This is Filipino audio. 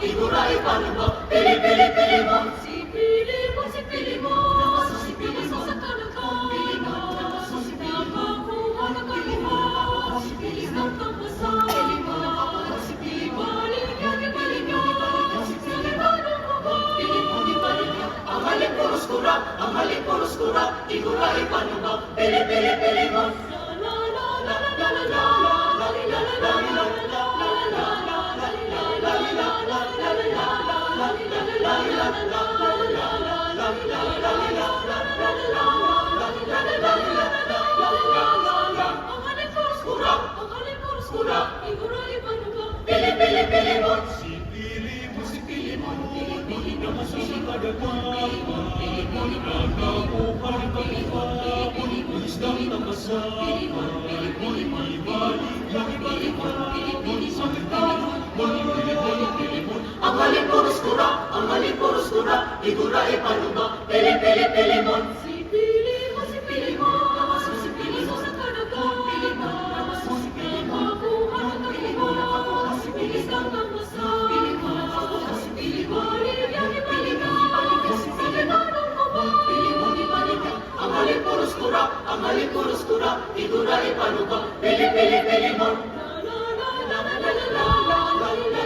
Iguray panuba, pili pili pili mo. Si pili mo, si pili mo sa kanaka. Pili mo, si pili mo, nakakuha na kaluha. Si pili mo, kapasa. Pili mo, si pili mo, balikan, si pili mo, nakakuha. Pili mo, di balikan, ang halip puros kura, Iguray panuba, pili pili pili mo. La la la la la la la la la la la la. Ang halip puros kura, Iguray panuba, pili pili pili mo. Si pili mo, si pili mo sa kanaka. Pili mo, si pili mo, kuha na kaluha. Si pili mo, kapasa. Pili mo, si pili mo, balikan, si pili mo, nakakuha. Pili mo, di balikan, ang halip puros kura, Iguray panuba, pili pili pili mo. La la la la la la la la la.